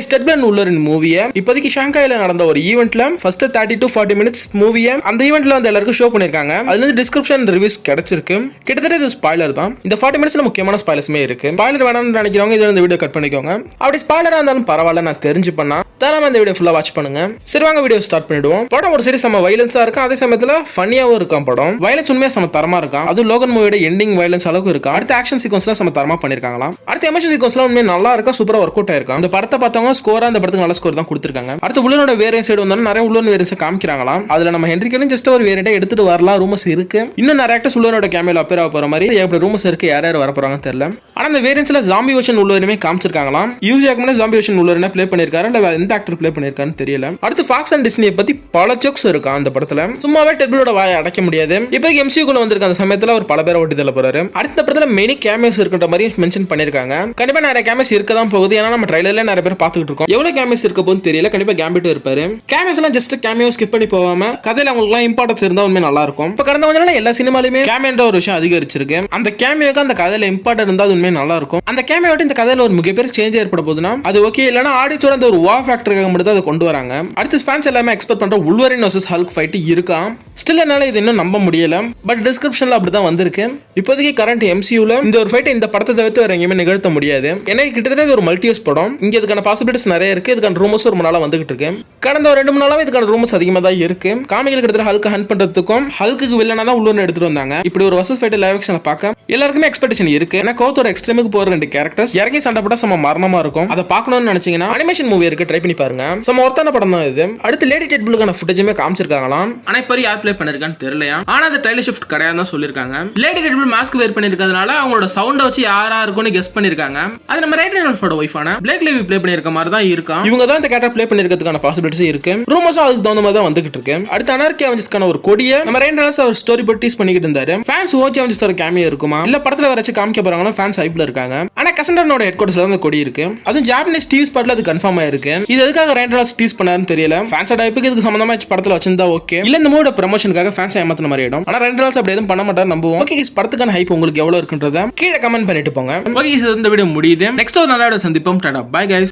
ஸ்டெட்பிளன் உள்ள மூவியை இப்போதைக்கு ஷாங்காயில நடந்த ஒரு ஈவென்ட்ல ஃபர்ஸ்ட் 30 to 40 minutes மூவியை அந்த ஈவென்ட்ல வந்து எல்லாருக்கும் ஷோ பண்ணிருக்காங்க. அதுல இருந்து டிஸ்கிரிப்ஷன் ரிவ்யூஸ் கிடைச்சிருக்கு. கிட்டத்தட்ட இது ஸ்பாயிலர் தான். இந்த 40 minutesல முக்கியமான ஸ்பாயிலர்ஸ்மே இருக்கு. ஸ்பாயிலர் வேணும்னு நினைக்கிறவங்க இதுல இந்த வீடியோ கட் பண்ணிக்கோங்க. அப்படி ஸ்பாயிலரா இருந்தாலும் பரவாயில்ல, நான் தெரிஞ்சு பண்ணா தாராளமா இந்த வீடியோ ஃபுல்லா வாட்ச் பண்ணுங்க. சரி வாங்க வீடியோ ஸ்டார்ட் பண்ணிடுவோம். படம் ஒரு சரி செம வயலன்ஸா இருக்கும், அதே சமயத்துல ஃபன்னியாவும் இருக்கும். படம் வயலன்ஸ் உண்மையா செம தரமா இருக்கும். அது லோகன் மூவியோட எண்டிங் வயலன்ஸ் அளவுக்கு இருக்கு. அடுத்த ஆக்ஷன் சீக்வன்ஸ்லாம் செம தரமா பண்ணிருக்காங்களாம். அடுத்த எமோஷன் சீக்வன்ஸ்லாம் உண்மையா நல்லா இருக்கா, சூப்பரா ஒர்க் அவுட் ஆயிருக்கும். இந்த படத்தை பார்த்தவங்க ஸ்கோரா இந்த படத்துக்கு நல்ல ஸ்கோர் தான் கொடுத்திருக்காங்க. அடுத்து உள்ளனோட வேரியன்ட் சைடு வந்தாலும் நிறைய உள்ளன் வேரியன்ஸ் காமிக்கிறாங்களாம். அதுல நம்ம ஹென்ரி கேவில் ஜஸ்ட் ஒரு வேரியன்ட் எடுத்துட்டு வரலாம் ரூமர்ஸ் இருக்கு. இன்னும் நிறைய ஆக்டர்ஸ் உள்ளனோட கேமியோல அப்பியர் ஆக போற மாதிரி எப்படி ரூமர்ஸ் இருக்கு, யார் யார் வர போறாங்கன்னு தெரியல. ஆனா இந்த வேரியன்ட்ஸ்ல ஜாம்பி வெர்ஷன் உள்ளவருமே காமிச்சிருக்காங்களாம். யூஜியாக்கு ஜாம்பி வெர்ஷன் உள்ளவரே ப்ளே பண்ணிருக்காரு, இல்ல எந்த ஆக்டர் ப்ளே பண்ணிருக்கான்னு தெரியல. அடுத்து ஃபாக்ஸ் அண்ட் டிஸ்னியை பத்தி பல ஜோக்ஸ் இருக்கா அந்த படத்துல. சும்மாவே டெட்பிளோட வாயை அடைக்க முடியாது. இப்போ எம்சியூக்குள்ள வந்திருக்க அந்த சமயத்துல ஒரு பல பேரை ஓட்டி தள்ள போறாரு. அடுத்த படத்துல மெனி கேமியோஸ் இருக்கின்ற மாதிரி மென்ஷன் பண்ணிருக்காங்க. கண்டிப்பா நிறைய கேமியோஸ் இருக்க தான் போகுது. ஏன்னா நம்ம ட்ரைலர்ல நிறைய பேர் பார்த்துட்டு இருக்கோம். எவ்வளவு கேமியோஸ் இருக்க போகுதுன்னு தெரியல. கண்டிப்பா கேம்பிட்டும் இருப்பாரு. கேமியோஸ் எல்லாம் ஜஸ்ட் கேமியோ ஸ்கிப் பண்ணி போகாம கதையில அவங்களுக்கு எல்லாம் இம்பார்ட்டன்ஸ் இருந்தா உண்மை நல்லா இருக்கும். இப்ப கடந்த கொஞ்ச நாள் எல்லா சினிமாலுமே கேமியோன்ற ஒரு விஷயம் அதிகரிச்சிருக்கு. அந்த கேமியோக்கு அந்த கதையில இம்பார்ட்டன்ட் இருந்தா அது உண்மை நல்லா இருக்கும். அந்த கேமியோட இந்த கதையில ஒரு மிகப்பெரிய சேஞ்ச் ஏற்பட போகுதுன்னா அது ஓகே. இல்லனா ஆடியன்ஸோட அந்த ஒரு வா ஃபேக்டருக்காக மட்டும் அதை கொண்டு வராங்க. அடுத்து ஃபேன்ஸ் எல்லாமே எக்ஸ்பெக்ட் பண்ற வுல்வரின் vs ஹல்க் ஃபைட் இருக்காம். ஸ்டில் என்னால இது இன்னும் நம்ப முடியல. பட் டிஸ்கிரிப்ஷன்ல அப்படிதான் வந்திருக்கு. இப்போதைக்கு கரண்ட் எம்சியூல இந்த ஒரு ஃபைட் இந்த படத்தை தவிர்த்து வேற எங்கேயுமே நிகழ்த்த முடியாது. ஏன்னா கிட்டத்தட்ட ஒரு மல்டிவர்ஸ் படம். இங்க இதுக்கான பாசிபிலிட்டிஸ் நிறைய இருக்கு. இதுக்கான ரூமர்ஸ் ஒரு நாளா வந்துகிட்டு இருக்கு. கடந்த ஒரு 2-3 நாளாவே இதுக்கான ரூமர்ஸ் அதிகமா தான் இருக்கு. காமிகள் கிட்டத்தட்ட ஹல்க் ஹண்ட் பண்றதுக்கும் ஹல்க்கு வில்லனா தான் உள்ளூர்னு எடுத்துட்டு வந்தாங்க. இப்படி ஒரு வர்சஸ் ஃபைட் லைவ் ஆக்ஷன்ல பார்க்க எல்லாருக்குமே எக்ஸ்பெக்டேஷன் இருக்கு. ஏன்னா கோத்தோட எக்ஸ்ட்ரீமுக்கு போற 2 கேரக்டர்ஸ் இறங்கி சண்டை போட்டா சம மரணமா இருக்கும். அதை பார்க்கணும்னு நினைச்சீங்கன்னா அனிமேஷன் மூவி இருக்கு, ட்ரை பண்ணி பாருங்க. சம ஒருத்தான படம் தான் இது. அடுத்து லேடி டெட்புலுக்கான ஃபுட்டேஜுமே காமிச்சிருக்காங்களாம். ஆனா இப்போ யார் ப்ளே பண்ணிருக்கான்னு தெரியலையா. ஆனா அது டைலர் ஷிஃப்ட் கிடையாதுன்னு தான் சொல்லிருக்காங்க. லேடி டெட்புல் மாஸ்க் வேர் பண்ணிருக்கிறதுனால அவங்களோட சவுண்ட வச்சு யாரா இருக்கும்னு கெஸ் பண்ணிருக்காங்க. அது நம்ம ரைட் ரெனால்டோட வைஃபான பிளேக் லிவி ப்ளே பண்ணிருக்க மாதிரி தான் இருக்கும். இவங்க தான் இந்த கேரக்டர் ப்ளே பண்ணிருக்கிறதுக்கான பாசிபிலிட்டிஸ் இருக்கு. ரூமர்ஸும் அதுக்கு தகுந்த மாதிரி தான் வந்துகிட்டு இருக்கு. அடுத்து அனார்கி அவெஞ்சர்ஸ்க்கான ஒரு கொடியை நம்ம ரைட் ரெனால்ட்ஸ் அவர் ஸ்டோரி போட்டு டீஸ் பண்ணிக்கிட்டு இருந்தாரு. ஃபேன்ஸ் ஓச்சி அவெஞ்சர்ஸோட கேமியோ இருக்குமா இல்ல படத்துல வரைச்சு காமிக்க போறாங்கன்னா ஃபேன்ஸ் ஹைப்ல இருக்காங்க. ஆனா கசண்டனோட ஹெட் குவார்ட்டர்ஸ்ல அந்த கொடி இருக்கு. அதுவும் ஜாப்பனீஸ் டிவி ஸ்பாட்ல அது கன்ஃபார்ம் ஆயிருக்கு. இது எதுக்காக ரைட் ரெனால்ட்ஸ் டீஸ் பண்ணாருன்னு தெரியல. ஃபேன்ஸோட ஹைப்புக்கு இதுக்கு சம்பந்தமா படத்துல வச்சிருந்தா ஓகே. இல்ல இந்த மூவியோட ப்ரமோஷனுக்காக ஃபேன்ஸ் ஏமாத்துன மாதிரி ஆயிடும். ஆனா ரைட் ரெனால்ட்ஸ் அப்படி எதுவும் பண்ண மாட்டாரு நம்புவோம். ஓகே இஸ் படத்துக்கான ஹைப் உங்களுக்கு எவ்வளவு இருக்குன்றத கீழே கமெண்ட் பண்ணிட்டு போங்க. ஓகே இந்த வீடியோ முடியுது. நெக்ஸ்ட் ஒரு நல்ல சந்திப்போம். Tata bye guys.